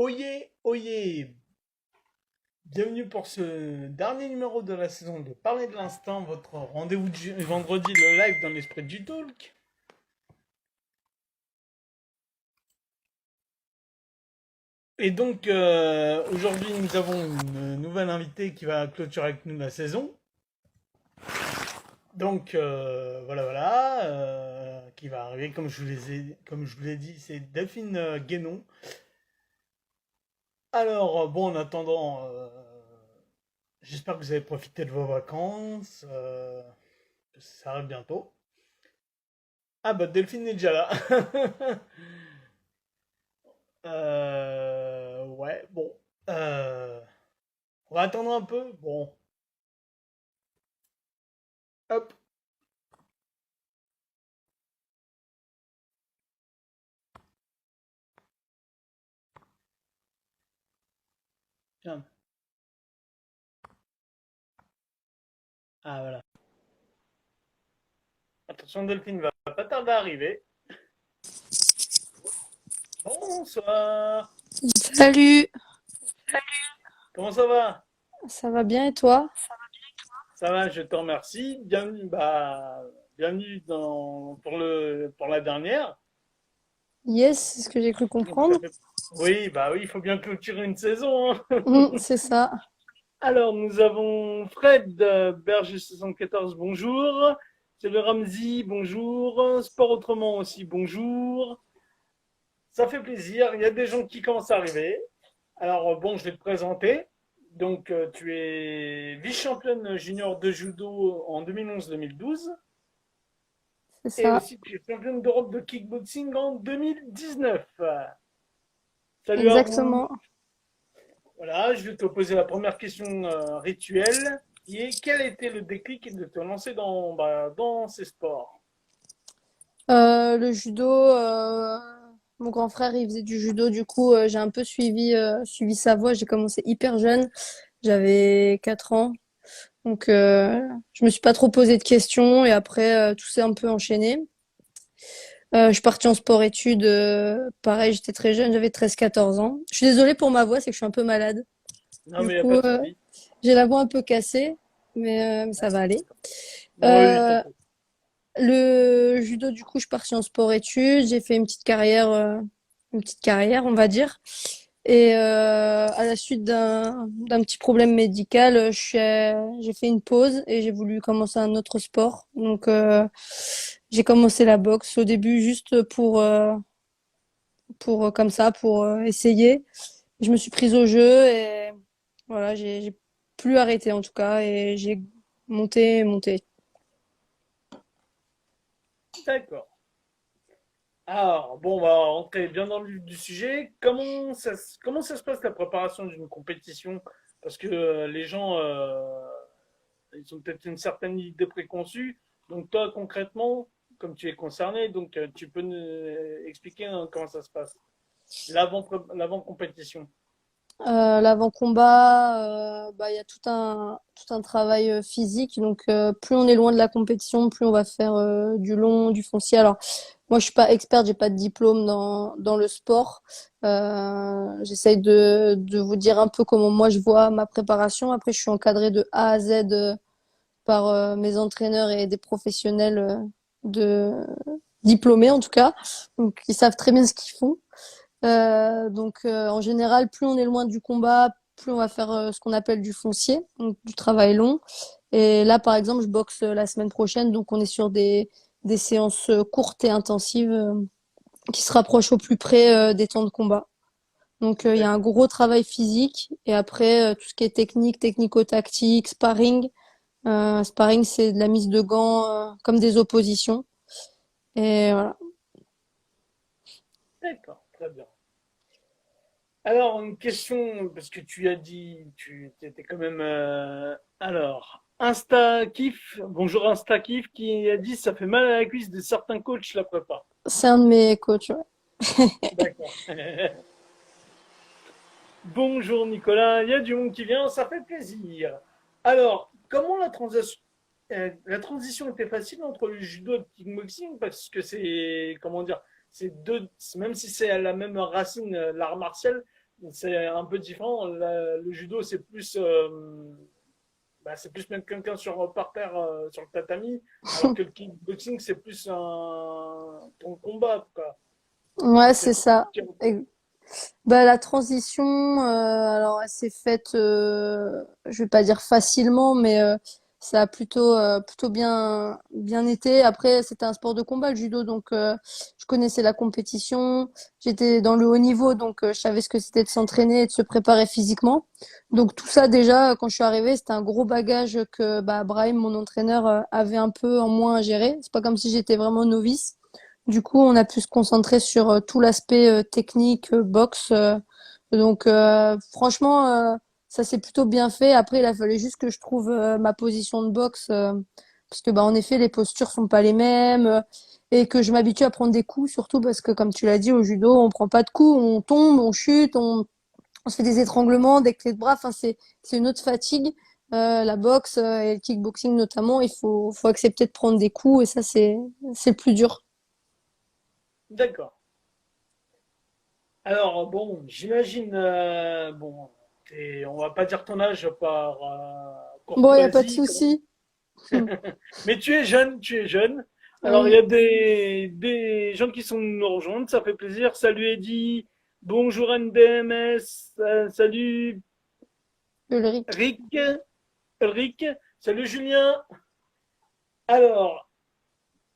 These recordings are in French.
Oyez, oyez! Bienvenue pour ce dernier numéro de la saison de Parler de l'Instinct, votre rendez-vous du vendredi, le live dans l'esprit du talk. Et donc, aujourd'hui, nous avons une nouvelle invitée qui va clôturer avec nous la saison. Donc, voilà, qui va arriver, comme je vous l'ai dit, c'est Delphine Guénon. Alors, bon, en attendant, j'espère que vous avez profité de vos vacances. Ça arrive bientôt. Ah bah Delphine est déjà là. Ouais, bon. Euh, on va attendre un peu. Bon, hop. Tiens. Ah voilà. Attention, Delphine va pas tarder à arriver. Bonsoir. Salut, Comment ça va? ça va bien et toi? Ça va, je te remercie. Bienvenue pour la dernière. Yes, c'est ce que j'ai cru Donc ça comprendre. fait. Oui, bah oui, il faut bien clôturer une saison, hein. C'est ça. Alors, nous avons Fred, Berger74, bonjour. C'est le Ramsey, bonjour. Sport Autrement aussi, bonjour. Ça fait plaisir. Il y a des gens qui commencent à arriver. Alors, bon, je vais te présenter. Donc, tu es vice-championne junior de judo en 2011-2012. C'est Et ça. aussi, tu es championne d'Europe de kickboxing en 2019. Salut à vous. Exactement. Voilà, je vais te poser la première question rituelle, qui est quel a été le déclic de te lancer dans ces sports? Le judo, mon grand frère, il faisait du judo, du coup, j'ai un peu suivi sa voie. J'ai commencé hyper jeune, j'avais 4 ans. Donc, je me suis pas trop posé de questions et après, tout s'est un peu enchaîné. Je suis partie en sport-études, pareil, j'étais très jeune, j'avais 13 14 ans. Je suis désolée pour ma voix, c'est que je suis un peu malade. Non, Du mais il n'y a coup, pas de souci. j'ai la voix un peu cassée, mais ça va aller. Oui, Euh, t'inquiète. le judo, du coup, je suis partie en sport-études. J'ai fait une petite carrière, on va dire. Et à la suite d'un petit problème médical, j'ai fait une pause et j'ai voulu commencer un autre sport. Donc, j'ai commencé la boxe au début juste pour comme ça, pour essayer. Je me suis prise au jeu et voilà, j'ai plus arrêté en tout cas et j'ai monté. D'accord. Alors, bon, on va rentrer bien dans le vif du sujet. Comment ça se passe la préparation d'une compétition? Parce que les gens, ils ont peut-être une certaine idée préconçue. Donc toi, concrètement, comme tu es concerné, donc tu peux nous expliquer comment ça se passe. L'avant-compétition. L'avant-combat, bah, il y a tout un travail physique. Donc, plus on est loin de la compétition, plus on va faire du long, du foncier. Alors, moi, je suis pas experte, j'ai pas de diplôme dans le sport. J'essaye de vous dire un peu comment moi je vois ma préparation. Après, je suis encadrée de A à Z par mes entraîneurs et des professionnels de diplômés en tout cas, donc ils savent très bien ce qu'ils font. En général, plus on est loin du combat, plus on va faire ce qu'on appelle du foncier, donc du travail long. Et là, par exemple, je boxe la semaine prochaine, donc on est sur des séances courtes et intensives qui se rapprochent au plus près des temps de combat. Donc, il y a un D'accord. gros travail physique et après, tout ce qui est technique, technico-tactique, sparring. Sparring, c'est de la mise de gants comme des oppositions. Et voilà. D'accord, très bien. Alors, une question, parce que tu as dit, tu étais quand même. Alors, bonjour Insta Kiff, qui a dit ça fait mal à la cuisse de certains coachs la prépa. C'est un de mes coachs, ouais. D'accord. Bonjour Nicolas, il y a du monde qui vient, ça fait plaisir. Alors, comment la transition était facile entre le judo et le kickboxing? Parce que c'est, comment dire, même si c'est à la même racine, l'art martial, c'est un peu différent. Le judo, c'est plus mettre quelqu'un par terre sur le tatami, alors que le kickboxing, c'est plus ton combat, quoi. Ouais, Donc c'est c'est plus ça. compliqué. Et- Bah, la transition, alors elle s'est faite, je vais pas dire facilement, mais ça a plutôt bien été. Après, c'était un sport de combat, le judo, donc je connaissais la compétition. J'étais dans le haut niveau, donc je savais ce que c'était de s'entraîner et de se préparer physiquement. Donc tout ça, déjà, quand je suis arrivée, c'était un gros bagage que bah, Brahim, mon entraîneur, avait un peu en moins à gérer. C'est pas comme si j'étais vraiment novice. Du coup, on a pu se concentrer sur tout l'aspect technique, boxe. Donc, franchement, ça s'est plutôt bien fait. Après, il a fallu juste que je trouve ma position de boxe, parce que, bah, en effet, les postures sont pas les mêmes, et que je m'habitue à prendre des coups, surtout parce que, comme tu l'as dit, au judo, on prend pas de coups, on tombe, on chute, on se fait des étranglements, des clés de bras. Enfin, c'est une autre fatigue. La boxe et le kickboxing notamment, faut accepter de prendre des coups, et ça, c'est le plus dur. D'accord. Alors, bon, j'imagine, on va pas dire ton âge par Bon, il n'y a pas de courtoisie, souci. Hmm. mais tu es jeune, tu es jeune. Alors, il y Oui, a des gens qui sont nous rejoindre, ça fait plaisir. Salut Eddy, bonjour NDMS, salut Ulrich. Rick, Rick, salut Julien. Alors,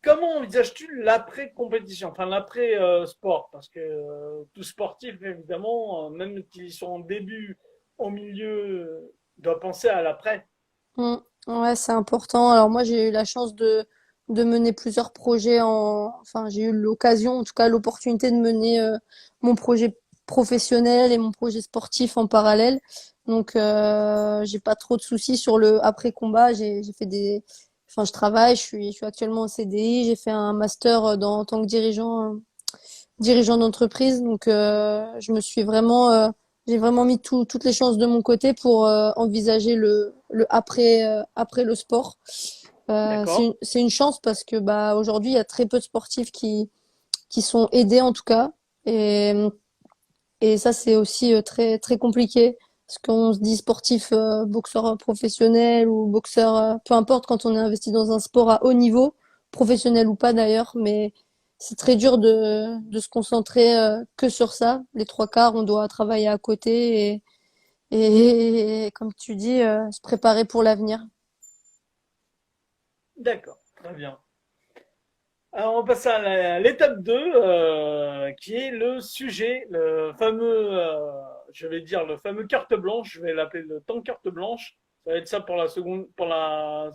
comment envisages-tu l'après-compétition, enfin l'après-sport? Parce que tout sportif, évidemment, même qui sont en début, au milieu, doit penser à l'après. Hmm. Ouais, c'est important. Alors moi, j'ai eu la chance de mener plusieurs projets enfin, j'ai eu l'occasion, en tout cas, l'opportunité de mener mon projet professionnel et mon projet sportif en parallèle. Donc, j'ai pas trop de soucis sur le après-combat. J'ai fait enfin, je travaille, je suis actuellement en CDI. J'ai fait un master en tant que dirigeant d'entreprise. Donc, je me suis j'ai vraiment mis toutes les chances de mon côté pour envisager le après le sport. D'accord? C'est une chance parce que bah aujourd'hui il y a très peu de sportifs qui sont aidés en tout cas et et ça c'est aussi très compliqué parce qu'on se dit sportif boxeur professionnel ou boxeur peu importe quand on est investi dans un sport à haut niveau professionnel ou pas d'ailleurs mais c'est très dur de se concentrer que sur ça les trois quarts on doit travailler à côté et comme tu dis se préparer pour l'avenir. D'accord, très bien. Alors, on va passer à l'étape 2, qui est le sujet, le fameux, je vais dire le fameux carte blanche, je vais l'appeler le temps carte blanche. Ça va être ça pour pour la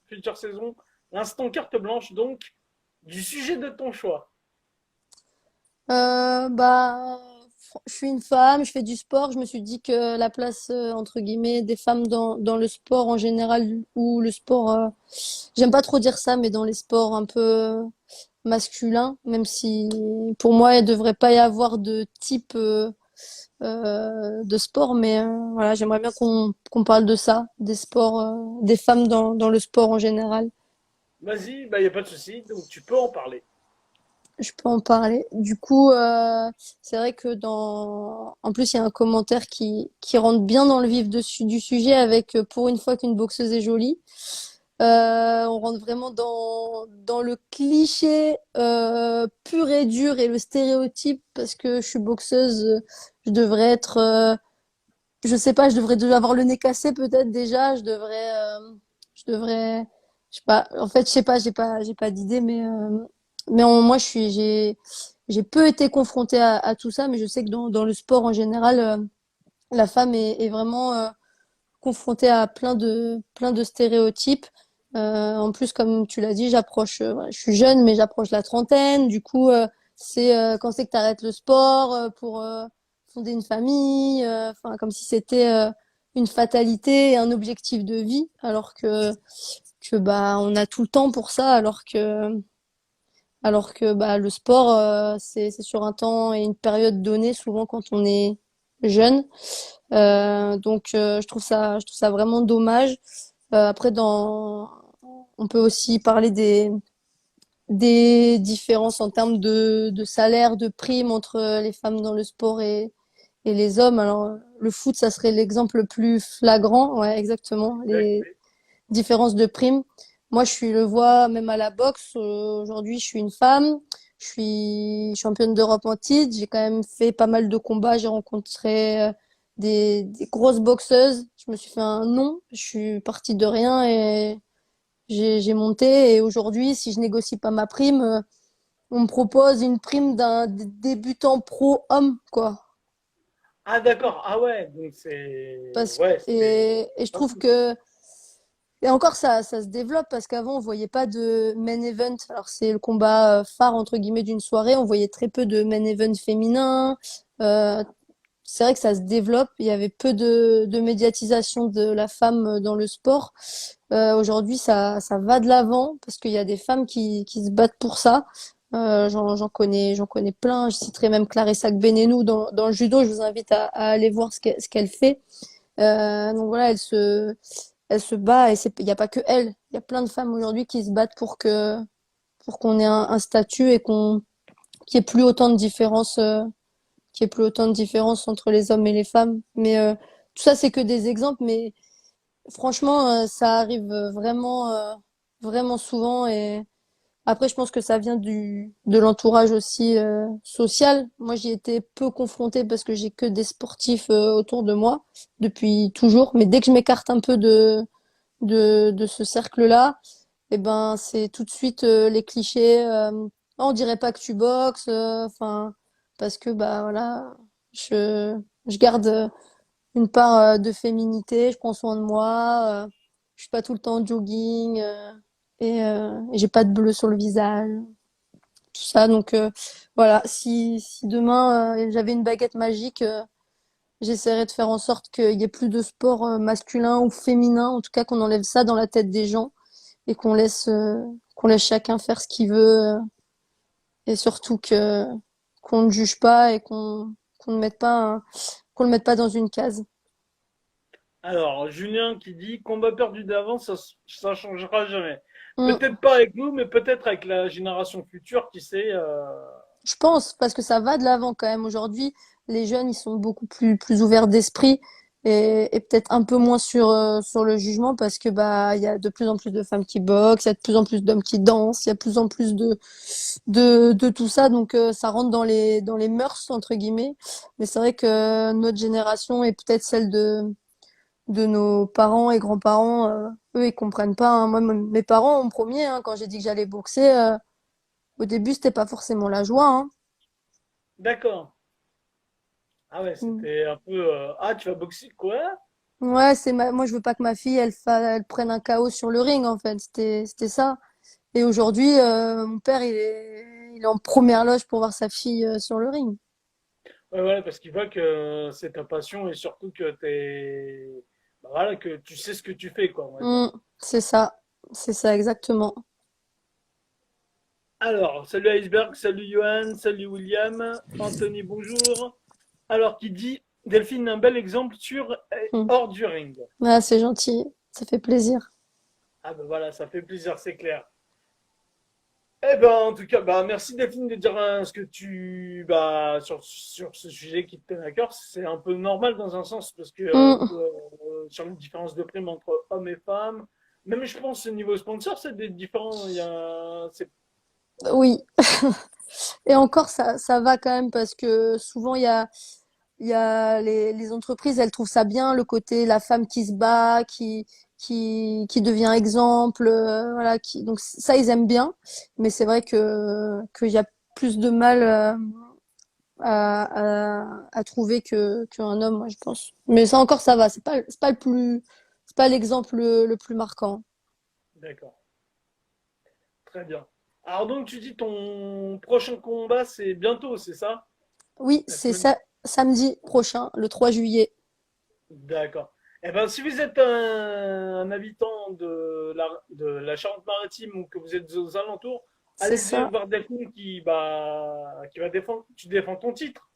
future saison. L'instant carte blanche, donc, du sujet de ton choix. Bah, je suis une femme, je fais du sport. Je me suis dit que la place, entre guillemets, des femmes dans le sport en général, ou le sport, j'aime pas trop dire ça, mais dans les sports un peu masculins, même si pour moi, il devrait pas y avoir de type de sport, mais voilà, j'aimerais bien qu'on parle de ça, des sports, des femmes dans le sport en général. Vas-y, bah, il n'y a pas de souci, donc tu peux en parler. Je peux en parler. Du coup, c'est vrai que en plus, il y a un commentaire qui rentre bien dans le vif du sujet avec pour une fois qu'une boxeuse est jolie. On rentre vraiment dans le cliché pur et dur et le stéréotype parce que je suis boxeuse, je devrais être, je sais pas, je devrais avoir le nez cassé peut-être déjà. Je devrais, je sais pas. En fait, je sais pas, j'ai pas d'idée, mais moi, j'ai peu été confrontée à tout ça, mais je sais que dans le sport en général, la femme est vraiment confrontée à plein de stéréotypes. En plus, comme tu l'as dit, voilà, je suis jeune, mais j'approche la trentaine. Du coup, c'est quand c'est que tu arrêtes le sport pour fonder une famille, enfin, comme si c'était une fatalité et un objectif de vie, alors que bah on a tout le temps pour ça, alors que bah le sport c'est sur un temps et une période donnée, souvent quand on est jeune. Donc je trouve ça vraiment dommage. Après on peut aussi parler des différences en termes de salaire, de primes entre les femmes dans le sport et les hommes. Alors, le foot, ça serait l'exemple le plus flagrant. Ouais, exactement. Exact, Les oui. différences de primes. Moi, le vois même à la boxe. Aujourd'hui, je suis une femme. Je suis championne d'Europe en titre. J'ai quand même fait pas mal de combats. J'ai rencontré des grosses boxeuses. Je me suis fait un nom. Je suis partie de rien et j'ai monté. Et aujourd'hui, si je négocie pas ma prime, on me propose une prime d'un débutant pro homme, quoi. Ah d'accord, ah ouais, donc c'est... Parce, Ouais, c'est... et je trouve que et encore, ça se développe parce qu'avant, on voyait pas de main event. Alors, c'est le combat phare, entre guillemets, d'une soirée. On voyait très peu de main event féminin. Euh, c'est vrai que ça se développe. Il y avait peu de médiatisation de la femme dans le sport. Aujourd'hui, ça va de l'avant parce qu'il y a des femmes qui se battent pour ça. J'en connais plein. Je citerai même Clarissa Gbenenou dans le judo. Je vous invite à aller voir ce qu'elle fait. Donc voilà, elle se bat et il n'y a pas que elle. Il y a plein de femmes aujourd'hui qui se battent pour qu'on ait un statut et qu'il n'y ait plus autant de différences, qu'il y ait plus autant de différences entre les hommes et les femmes. Mais tout ça, c'est que des exemples. Mais franchement, ça arrive vraiment souvent. Et après, je pense que ça vient de l'entourage aussi social. Moi, j'y étais peu confrontée parce que j'ai que des sportifs autour de moi depuis toujours. Mais dès que je m'écarte un peu de ce cercle-là, eh ben, c'est tout de suite les clichés. Oh, on dirait pas que tu boxes. Enfin, parce que bah voilà, je garde une part de féminité. Je prends soin de moi. Je suis pas tout le temps en jogging et j'ai pas de bleu sur le visage. Tout ça. Donc voilà, si demain j'avais une baguette magique. J'essaierai de faire en sorte qu'il y ait plus de sport masculin ou féminin, en tout cas qu'on enlève ça dans la tête des gens et qu'on laisse chacun faire ce qu'il veut et surtout que qu'on ne juge pas et qu'on ne mette pas qu'on le mette pas dans une case. Alors, Julien qui dit combat perdu d'avance, ça changera jamais. Mm. Peut-être pas avec nous, mais peut-être avec la génération future, qui sait. Je pense parce que ça va de l'avant quand même. Aujourd'hui, les jeunes ils sont beaucoup plus ouverts d'esprit et peut-être un peu moins sur le jugement parce que bah il y a de plus en plus de femmes qui boxent, il y a de plus en plus d'hommes qui dansent, il y a de plus en plus de tout ça. Donc ça rentre dans les mœurs entre guillemets. Mais c'est vrai que notre génération et peut-être celle de nos parents et grands-parents, eux ils comprennent pas, hein. Moi mes parents ont premier hein, quand j'ai dit que j'allais boxer. Au début c'était pas forcément la joie. Hein. D'accord. Ah ouais, Mm. c'était un peu. Ah, tu vas boxer quoi? Ouais, moi je veux pas que ma fille elle prenne un KO sur le ring en fait, c'était ça. Et aujourd'hui mon père il est en première loge pour voir sa fille sur le ring. Ouais, voilà, parce qu'il voit que c'est ta passion et surtout que t'es. Bah voilà, que tu sais ce que tu fais, quoi, on va dire. Mm, c'est ça. C'est ça exactement. Alors, salut Iceberg, salut Johan, salut William, Anthony, bonjour. Alors, qui dit Delphine, un bel exemple sur Mm. hors du ring. Ah, c'est gentil, ça fait plaisir. Ah ben voilà, ça fait plaisir, c'est clair. Eh ben, en tout cas, bah, merci Delphine de dire ce que tu, bah, sur ce sujet qui te tient à cœur. C'est un peu normal dans un sens parce que Mm, sur les différences de primes entre hommes et femmes, même je pense au niveau sponsor, c'est des différents. Il y a, c'est, oui. Et encore ça va quand même parce que souvent il y a les entreprises, elles trouvent ça bien, le côté la femme qui se bat, qui devient exemple, voilà, donc ça ils aiment bien, mais c'est vrai qu'il y a plus de mal à trouver qu'un homme, moi je pense. Mais ça encore ça va, c'est pas le plus, c'est pas l'exemple le plus marquant. d'accord, très bien. Alors donc tu dis ton prochain combat c'est bientôt, c'est ça? Oui, La c'est semaine. ça, samedi prochain, le 3 juillet. D'accord. Eh ben, si vous êtes un habitant de la Charente-Maritime ou que vous êtes aux alentours, C'est allez ça. voir Delphine qui va défendre. Tu défends ton titre.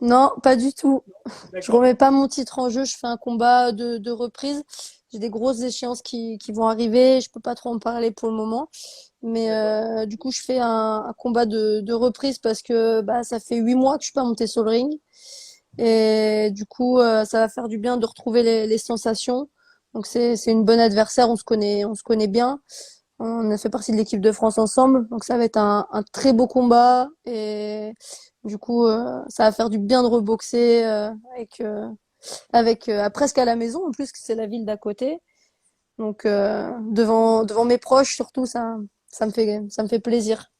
Non, pas du tout. Je D'accord. remets pas mon titre en jeu, je fais un combat de reprise. J'ai des grosses échéances qui vont arriver, je peux pas trop en parler pour le moment. Mais D'accord. du coup, je fais un combat de reprise parce que bah, ça fait 8 mois que je suis pas montée sur le ring. Et du coup, ça va faire du bien de retrouver les sensations. Donc c'est une bonne adversaire, on se connaît bien. On a fait partie de l'équipe de France ensemble, donc ça va être un très beau combat. Et du coup, ça va faire du bien de reboxer presque à la maison, en plus que c'est la ville d'à côté. Donc devant mes proches surtout, ça me fait plaisir.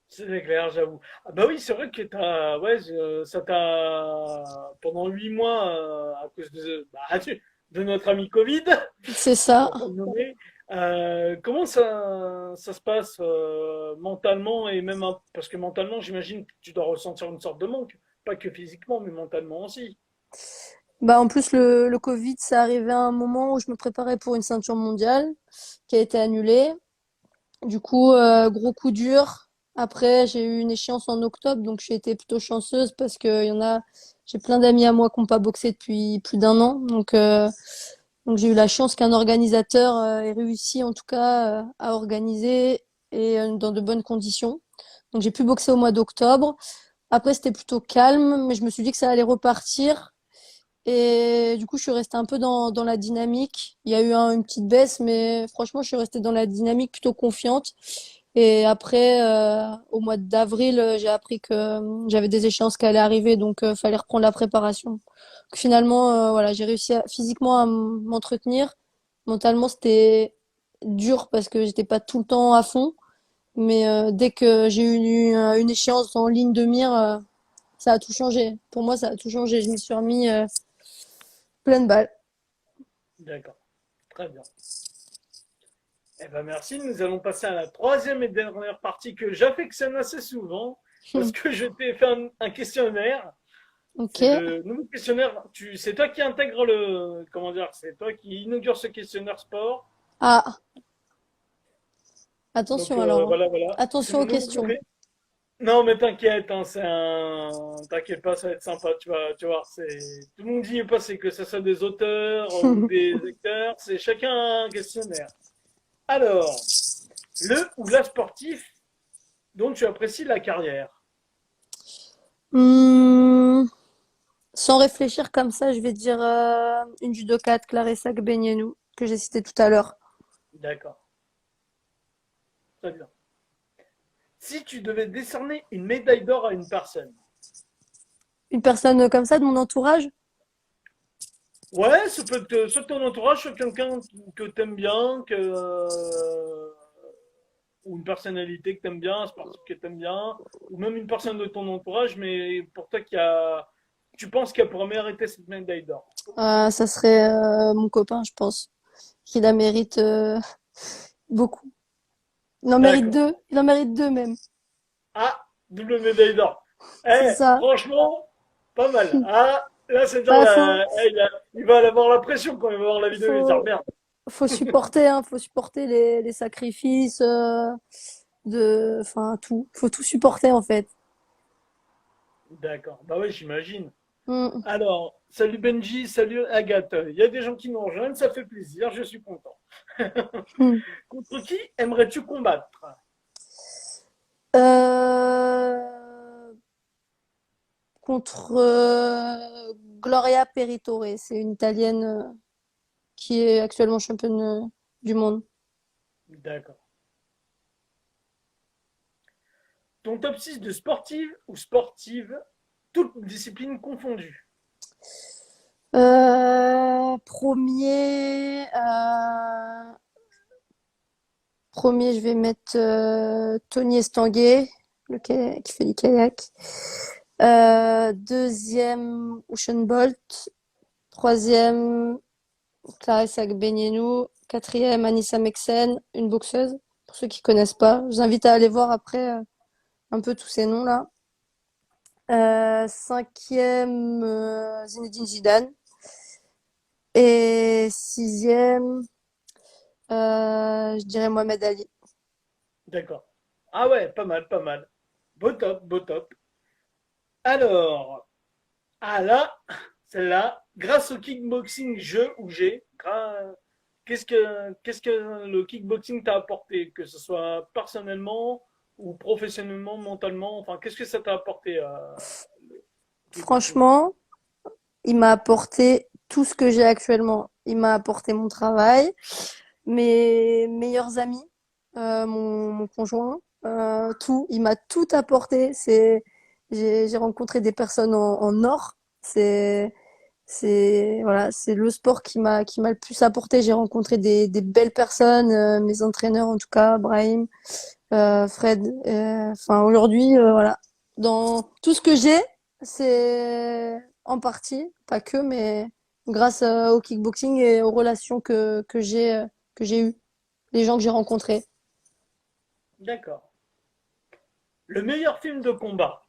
C'est clair, j'avoue. Ah bah oui, c'est vrai que ça t'a pendant 8 mois à cause de notre ami Covid, C'est ça. pour pas le nommer. Comment ça se passe mentalement et même parce que mentalement, j'imagine que tu dois ressentir une sorte de manque, pas que physiquement, mais mentalement aussi. Bah en plus le Covid, ça arrivait à un moment où je me préparais pour une ceinture mondiale qui a été annulée. Du coup, gros coup dur. Après, j'ai eu une échéance en octobre, donc j'ai été plutôt chanceuse parce que j'ai plein d'amis à moi qui n'ont pas boxé depuis plus d'un an. Donc j'ai eu la chance qu'un organisateur ait réussi en tout cas à organiser et dans de bonnes conditions. Donc j'ai pu boxer au mois d'octobre. Après, c'était plutôt calme, mais je me suis dit que ça allait repartir. Et du coup, je suis restée un peu dans la dynamique. Il y a eu une petite baisse, mais franchement, je suis restée dans la dynamique plutôt confiante. Et après, au mois d'avril, j'ai appris que j'avais des échéances qui allaient arriver, donc fallait reprendre la préparation. Donc, finalement, voilà, j'ai réussi physiquement à m'entretenir. Mentalement, c'était dur parce que j'étais pas tout le temps à fond. Mais dès que j'ai eu une échéance en ligne de mire, ça a tout changé. Pour moi, ça a tout changé. Je m'y suis remis pleine balle. D'accord, très bien. Eh ben merci, nous allons passer à la troisième et dernière partie que j'affectionne assez souvent parce que je t'ai fait un questionnaire. Ok. C'est le nouveau questionnaire. C'est toi qui intègre comment dire, c'est toi qui inaugure ce questionnaire sport. Ah, Donc attention alors. voilà, voilà. C'est Attention mon aux nouveau questions. trophée. Non, mais t'inquiète, hein, t'inquiète pas, ça va être sympa. Tu vas voir, tout le monde y est passé, que ce soit des auteurs ou des acteurs, c'est chacun un questionnaire. Alors, le ou la sportif dont tu apprécies la carrière. Hmm, sans réfléchir comme ça, je vais dire une judokate, Clarissa Gbenienou, que j'ai citée tout à l'heure. D'accord, très bien. Si tu devais décerner une médaille d'or à une personne, Une personne comme ça de mon entourage? ouais, ça peut être soit ton entourage, soit quelqu'un que t'aimes bien, ou une personnalité que t'aimes bien, un sportif que t'aimes bien, ou même une personne de ton entourage, mais pour toi tu penses qu'elle pourrait mériter cette médaille d'or. Ça serait mon copain, je pense. Qui la mérite beaucoup. Il en mérite D'accord. deux. Il en mérite deux même. Ah, double médaille d'or. C'est Eh, ça. franchement, pas mal. Ah, là, c'est dire, Bah, faut, il va avoir la pression quand il va voir la vidéo, il va dire faut, merde. faut supporter, hein, faut supporter les sacrifices, enfin, tout. Faut tout supporter, en fait. D'accord. Bah oui, j'imagine. Mm. Alors, salut Benji, salut Agathe. Il y a des gens qui nous rejoignent, ça fait plaisir, je suis content. Mm. Contre qui aimerais-tu combattre? Euh, contre Gloria Peritore. C'est une Italienne qui est actuellement championne du monde. D'accord. Ton top 6 de sportive ou sportive, toutes disciplines confondues. Premier, je vais mettre Tony Estanguet, qui fait du kayak. Deuxième, Usain Bolt. Troisième, Clarissa Agbenienou. Quatrième, Anissa Meksen, une boxeuse, pour ceux qui connaissent pas. Je vous invite à aller voir après un peu tous ces noms-là. Cinquième, Zinedine Zidane. Et sixième, je dirais Mohamed Ali. D'accord. Ah ouais, pas mal, pas mal. Beau top, beau top. Alors, ah là, celle-là, grâce au kickboxing, qu'est-ce que le kickboxing t'a apporté, que ce soit personnellement ou professionnellement, mentalement, enfin, qu'est-ce que ça t'a apporté, le kickboxing? Franchement, il m'a apporté tout ce que j'ai actuellement. Il m'a apporté mon travail, mes meilleurs amis, mon conjoint, tout. Il m'a tout apporté. J'ai rencontré des personnes en or. Voilà, c'est le sport qui m'a le plus apporté. J'ai rencontré des belles personnes, mes entraîneurs en tout cas, Brahim, Fred. Enfin, aujourd'hui, voilà, dans tout ce que j'ai, c'est en partie, pas que, mais grâce au kickboxing et aux relations que j'ai eues, les gens que j'ai rencontrés. D'accord. Le meilleur film de combat.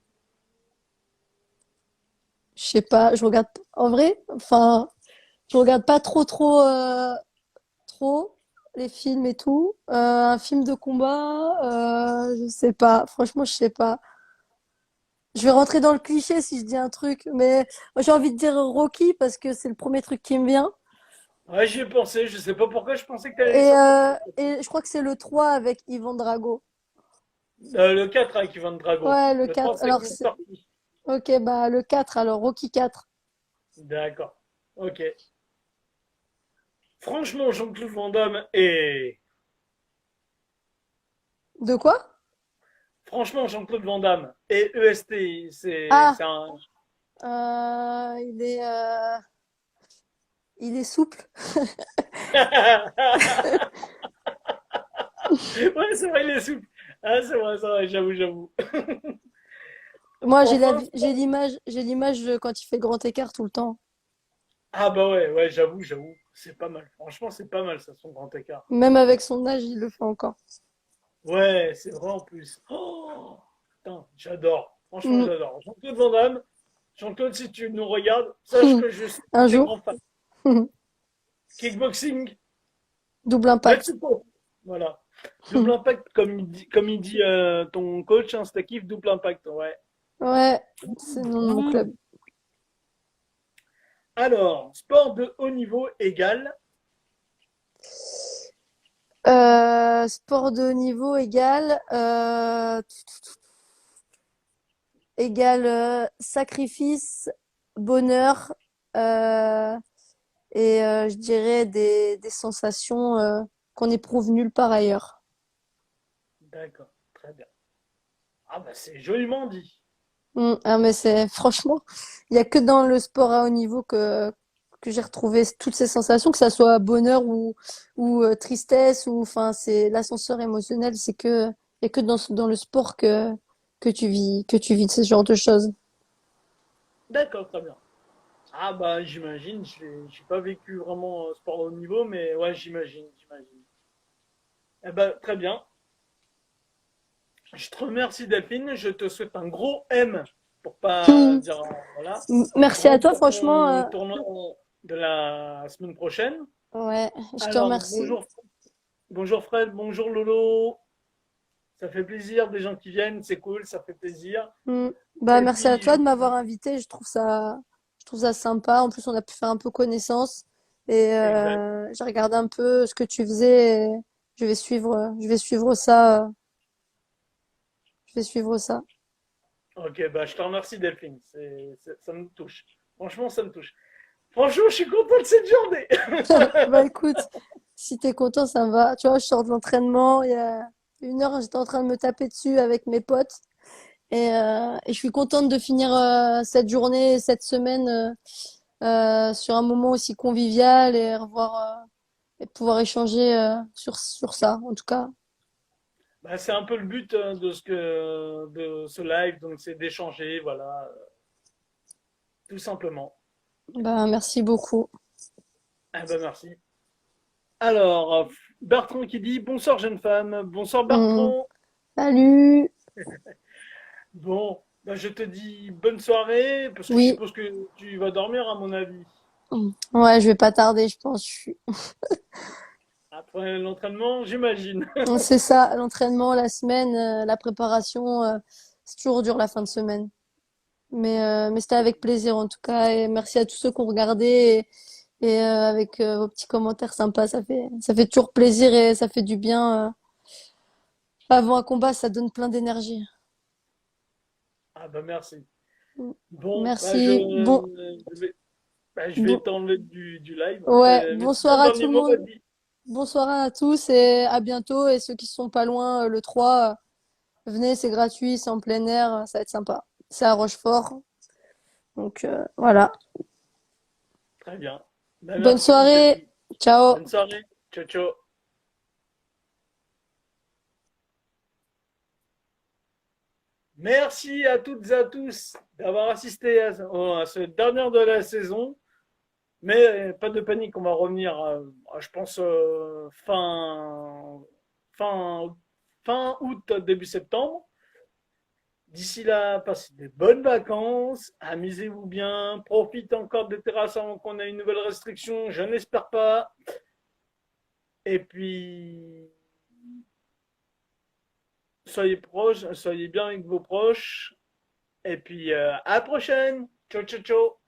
Je sais pas, je regarde en vrai, enfin, je regarde pas trop les films et tout. Un film de combat, je sais pas. Franchement, je sais pas. Je vais rentrer dans le cliché si je dis un truc, mais moi, j'ai envie de dire Rocky parce que c'est le premier truc qui me vient. Ouais, j'y ai pensé. Je sais pas pourquoi je pensais que tu allais Et, sortir. euh, et je crois que c'est le 3 avec Ivan Drago. Le 4 avec Ivan Drago. Ouais, le Le 3 4. c'est Alors, Clint Eastwood. ok, bah, le 4 alors Rocky 4. D'accord. Ok. Franchement, Jean-Claude Van Damme et... De quoi? Franchement, Jean-Claude Van Damme et EST, c'est Ah, un... il est souple. Ouais, c'est vrai, il est souple. Ah, c'est vrai, j'avoue, j'avoue. Moi, Enfin, j'ai l'image de quand il fait le grand écart tout le temps. ah bah ouais, ouais, j'avoue, j'avoue. C'est pas mal. Franchement, c'est pas mal, ça, son grand écart. Même avec son âge, il le fait encore. Ouais, c'est vrai en plus. Oh, putain, j'adore. Franchement, Mm. j'adore. Jean-Claude Van Damme, Jean-Claude, si tu nous regardes, sache que je suis Un très grand jour, fan. Kickboxing, double let's impact. go. Voilà. Double impact, comme il dit ton coach, hein, c'était kiff, double impact. Ouais. Ouais, c'est le nom de mon club. Alors, sport de haut niveau égale. Sport de haut niveau égale sacrifice, bonheur euh, et je dirais des sensations qu'on éprouve nulle part ailleurs. D'accord, très bien. Ah bah c'est joliment dit. Ah, mais c'est franchement, il y a que dans le sport à haut niveau que j'ai retrouvé toutes ces sensations, que ça soit bonheur ou tristesse ou enfin c'est l'ascenseur émotionnel, il y a que dans le sport que tu vis ce genre de choses. D'accord, très bien. Ah bah j'imagine, j'ai pas vécu vraiment sport de haut niveau, mais ouais, j'imagine, j'imagine. Eh ben, très bien. Je te remercie Delphine, je te souhaite un gros M pour pas dire voilà. Merci à Bon toi, pour franchement. ton tournoi de la semaine prochaine. Ouais, je te Alors remercie. bonjour Fred, bonjour Lolo. Ça fait plaisir des gens qui viennent, c'est cool, ça fait plaisir. Mm. Bah, Et merci à puis toi de m'avoir invité. Je trouve ça sympa. En plus, on a pu faire un peu connaissance et exact. j'ai regardé un peu ce que tu faisais. Et je vais suivre ça. Je vais suivre ça. Ok, bah je te remercie Delphine, ça me touche. Franchement, ça me touche. Franchement, je suis content de cette journée. Bah, écoute, si t'es content, ça me va. Tu vois, je sors de l'entraînement. Il y a 1 heure, j'étais en train de me taper dessus avec mes potes. Et je suis contente de finir cette journée, cette semaine sur un moment aussi convivial et et pouvoir échanger sur ça, en tout cas. Bah, c'est un peu le but de ce live, donc c'est d'échanger, voilà, tout simplement. Ben, merci beaucoup. Eh ben merci. Alors, Bertrand qui dit bonsoir jeune femme. Bonsoir Mm. Bertrand. Salut. Bon, bah, je te dis bonne soirée, parce que je Oui. suppose que tu vas dormir à mon avis. Ouais, je vais pas tarder, je pense. Après l'entraînement, j'imagine. C'est ça, l'entraînement, la semaine, la préparation, c'est toujours dur la fin de semaine. Mais c'était avec plaisir en tout cas. Et merci à tous ceux qui ont regardé et avec vos petits commentaires sympas. Ça fait toujours plaisir et ça fait du bien. Avant un combat, ça donne plein d'énergie. Ah bah merci. Bon, bah Merci. Bon, je vais. Bah, je vais Bon, t'enlever du live. ouais, Mais si un bonsoir à tout dernier le mot, monde. vas-y. Bonsoir à tous et à bientôt. Et ceux qui sont pas loin, le 3, venez, c'est gratuit, c'est en plein air, ça va être sympa. C'est à Rochefort. Donc voilà. Très bien. Bah, Bonne merci, soirée. Julie. Ciao. Bonne soirée. Ciao, ciao. Merci à toutes et à tous d'avoir assisté à cette dernière de la saison. Mais pas de panique, on va revenir, je pense, fin, fin août, début septembre. D'ici là, passez des bonnes vacances, amusez-vous bien, profitez encore des terrasses avant qu'on ait une nouvelle restriction, je n'espère pas. Et puis, soyez proches, soyez bien avec vos proches. Et puis, à la prochaine. Ciao, ciao, ciao.